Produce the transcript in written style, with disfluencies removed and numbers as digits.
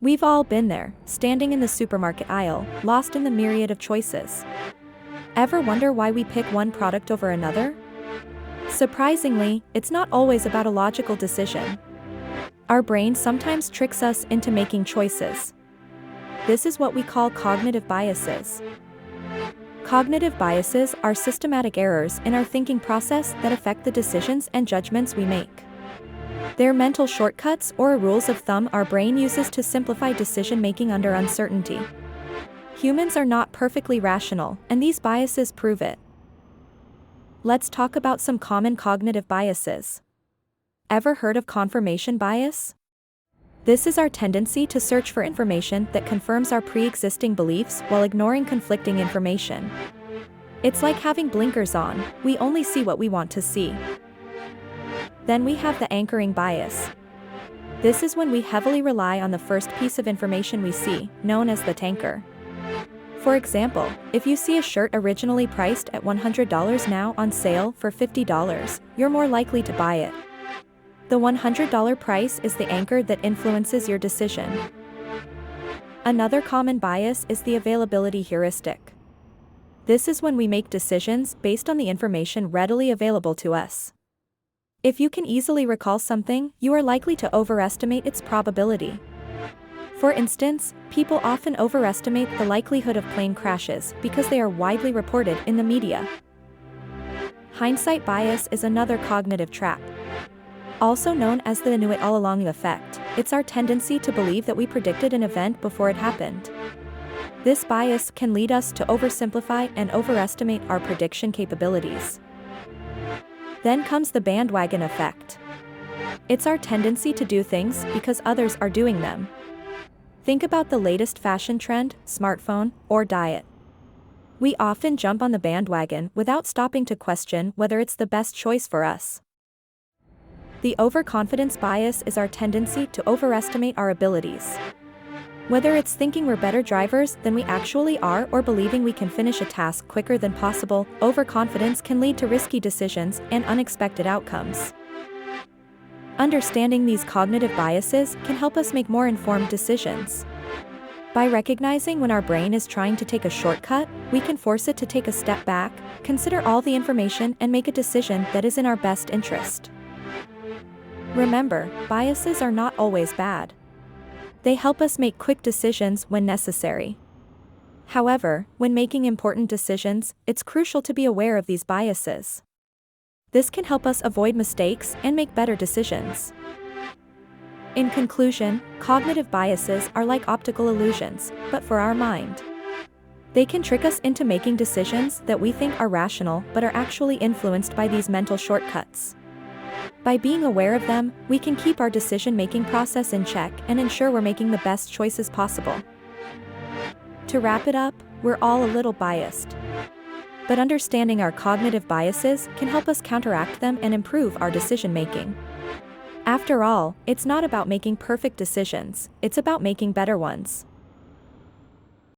We've all been there, standing in the supermarket aisle, lost in the myriad of choices. Ever wonder why we pick one product over another? Surprisingly, it's not always about a logical decision. Our brain sometimes tricks us into making choices. This is what we call cognitive biases. Cognitive biases are systematic errors in our thinking process that affect the decisions and judgments we make. They're mental shortcuts or rules of thumb our brain uses to simplify decision-making under uncertainty. Humans are not perfectly rational, and these biases prove it. Let's talk about some common cognitive biases. Ever heard of confirmation bias? This is our tendency to search for information that confirms our pre-existing beliefs while ignoring conflicting information. It's like having blinkers on, we only see what we want to see. Then we have the anchoring bias. This is when we heavily rely on the first piece of information we see, known as the tanker. For example, if you see a shirt originally priced at $100 now on sale for $50, you're more likely to buy it. The $100 price is the anchor that influences your decision. Another common bias is the availability heuristic. This is when we make decisions based on the information readily available to us. If you can easily recall something, you are likely to overestimate its probability. For instance, people often overestimate the likelihood of plane crashes because they are widely reported in the media. Hindsight bias is another cognitive trap. Also known as the knew it all along effect, it's our tendency to believe that we predicted an event before it happened. This bias can lead us to oversimplify and overestimate our prediction capabilities. Then comes the bandwagon effect. It's our tendency to do things because others are doing them. Think about the latest fashion trend, smartphone, or diet. We often jump on the bandwagon without stopping to question whether it's the best choice for us. The overconfidence bias is our tendency to overestimate our abilities. Whether it's thinking we're better drivers than we actually are or believing we can finish a task quicker than possible, overconfidence can lead to risky decisions and unexpected outcomes. Understanding these cognitive biases can help us make more informed decisions. By recognizing when our brain is trying to take a shortcut, we can force it to take a step back, consider all the information, and make a decision that is in our best interest. Remember, biases are not always bad. They help us make quick decisions when necessary. However, when making important decisions, it's crucial to be aware of these biases. This can help us avoid mistakes and make better decisions. In conclusion, cognitive biases are like optical illusions, but for our mind. They can trick us into making decisions that we think are rational but are actually influenced by these mental shortcuts. By being aware of them, we can keep our decision-making process in check and ensure we're making the best choices possible. To wrap it up, we're all a little biased. But understanding our cognitive biases can help us counteract them and improve our decision-making. After all, it's not about making perfect decisions, it's about making better ones.